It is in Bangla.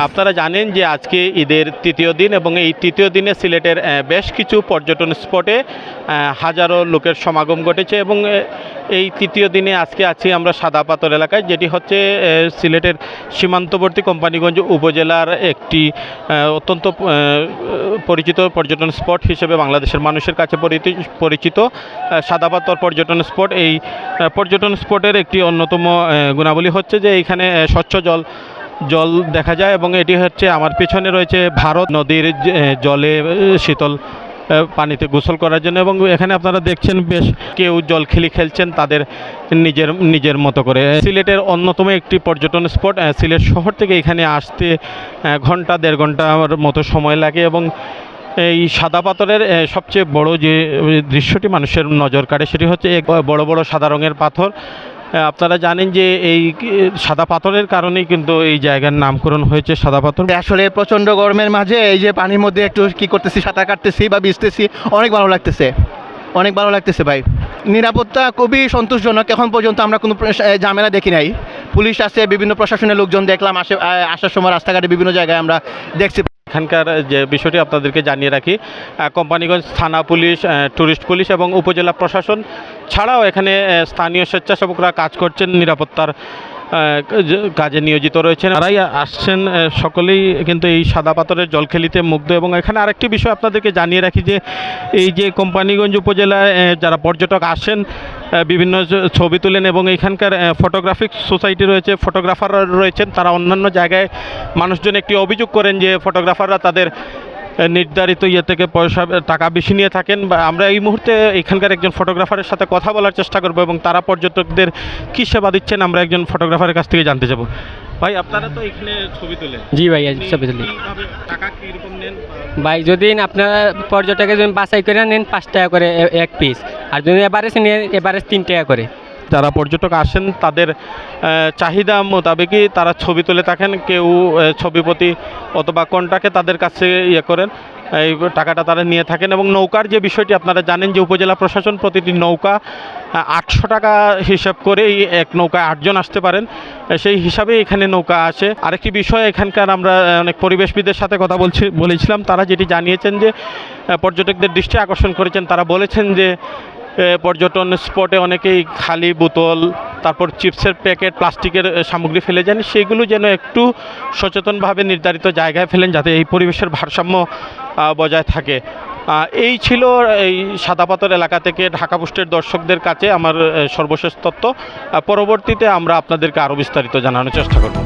আপনারা জানেন যে আজকে ঈদের তৃতীয় দিন এবং এই তৃতীয় দিনে সিলেটের বেশ কিছু পর্যটন স্পটে হাজারো লোকের সমাগম ঘটেছে এবং এই তৃতীয় দিনে আজকে আছি আমরা সাদা পাথর এলাকায়, যেটি হচ্ছে সিলেটের সীমান্তবর্তী কোম্পানিগঞ্জ উপজেলার একটি অত্যন্ত পরিচিত পর্যটন স্পট হিসেবে বাংলাদেশের মানুষের কাছে পরিচিত সাদা পাথর পর্যটন স্পট। এই পর্যটন স্পটের একটি অন্যতম গুণাবলী হচ্ছে যে এইখানে স্বচ্ছ জল দেখা যায় এবং এটি হচ্ছে আমার পেছনে রয়েছে ভারত নদীর জলে শীতল পানিতে গোসল করার জন্য এবং এখানে আপনারা দেখছেন বেশ কেউ জলখিলি খেলছেন তাদের নিজের মতো করে। সিলেটের অন্যতম একটি পর্যটন স্পট। সিলেট শহর থেকে এখানে আসতে ঘন্টা দেড় ঘন্টার মতো সময় লাগে এবং এই সাদা পাথরের সবচেয়ে বড় যে দৃশ্যটি মানুষের নজর কাড়ে সেটি হচ্ছে বড় বড় সাদা রঙের পাথর। আপনারা জানেন যে এই সাদা পাথরের কারণেই কিন্তু এই জায়গার নামকরণ হয়েছে সাদা পাথর। আসলে প্রচণ্ড গরমের মাঝে এই যে পানির মধ্যে একটু কি করতেছি, সাঁতার কাটতেছি বা ভিজতেছি, অনেক ভালো লাগতেছে ভাই। নিরাপত্তা খুবই সন্তোষজনক। এখন পর্যন্ত আমরা কোনো ঝামেলা দেখি নাই। পুলিশ আছে, বিভিন্ন প্রশাসনের লোকজন দেখলাম আসার সময় রাস্তাঘাটে বিভিন্ন জায়গায় আমরা দেখছি। এখানকার যে বিষয়টি আপনাদেরকে জানিয়ে রাখি, কোম্পানিগঞ্জ থানা পুলিশ, ট্যুরিস্ট পুলিশ এবং উপজেলা প্রশাসন ছাড়াও এখানে স্থানীয় স্বেচ্ছাসেবকরা কাজ করছেন, নিরাপত্তার কাজে নিয়োজিত রয়েছেন। তারাই আসছেন, সকলেই কিন্তু এই সাদা পাথরের জলখেলিতে মুগ্ধ। এবং এখানে আরেকটি বিষয় আপনাদেরকে জানিয়ে রাখি যে এই যে কোম্পানিগঞ্জ উপজেলায় যারা পর্যটক আসেন বিভিন্ন ছবি তোলেন এবং এখানকার ফটোগ্রাফিক সোসাইটি রয়েছে, ফটোগ্রাফাররা রয়েছেন, তারা অন্যান্য জায়গায় মানুষজন একটি অভিযোগ করেন যে ফটোগ্রাফাররা তাদের নির্ধারিত থেকে টাকা বেশি নিয়ে থাকেন। বা আমরা এই মুহূর্তে এখানকার একজন ফটোগ্রাফারের সাথে কথা বলার চেষ্টা করব এবং তারা পর্যটকদের কী সেবা দিচ্ছেন আমরা একজন ফটোগ্রাফারের কাছ থেকে জানতে যাব। ভাই, আপনারা তো এখানে ছবি তোলেন? জি ভাই, ছবি তুলি। টাকা কীরকম নেন ভাই? যদি আপনারা পর্যটকের জন্য বাছাই করে নেন 5 টাকা করে এক পিস, আর যদি এভারেজ নেন এভারেজ 3 টাকা করে। যারা পর্যটক আসেন তাদের চাহিদা মোতাবেকই তারা ছবি তুলে থাকেন। কেউ ছবিপতি অথবা কন্ট্রাক্টে তাদের কাছে করেন, এই টাকাটা তারা নিয়ে থাকেন। এবং নৌকার যে বিষয়টি আপনারা জানেন যে উপজেলা প্রশাসন প্রতিটি নৌকা 800 টাকা হিসাব করে এক নৌকায় 8 জন আসতে পারেন, সেই হিসাবে এখানে নৌকা আসে। আরেকটি বিষয়, এখানকার আমরা অনেক পরিবেশবিদের সাথে কথা বলেছিলাম, তারা যেটি জানিয়েছেন যে পর্যটকদের দৃষ্টি আকর্ষণ করেছেন। তারা বলেছেন যে পর্যটন স্পটে অনেকেই খালি বোতল, তারপর চিপসের প্যাকেট, প্লাস্টিকের সামগ্রী ফেলে যান, সেগুলো যেন একটু সচেতনভাবে নির্ধারিত জায়গায় ফেলেন যাতে এই পরিবেশের ভারসাম্য বজায় থাকে। এই ছিল এই সাদা পাথর এলাকা থেকে ঢাকা পোস্টের দর্শকদের কাছে আমার সর্বশেষ তথ্য। পরবর্তীতে আমরা আপনাদেরকে আরও বিস্তারিত জানানোর চেষ্টা করব।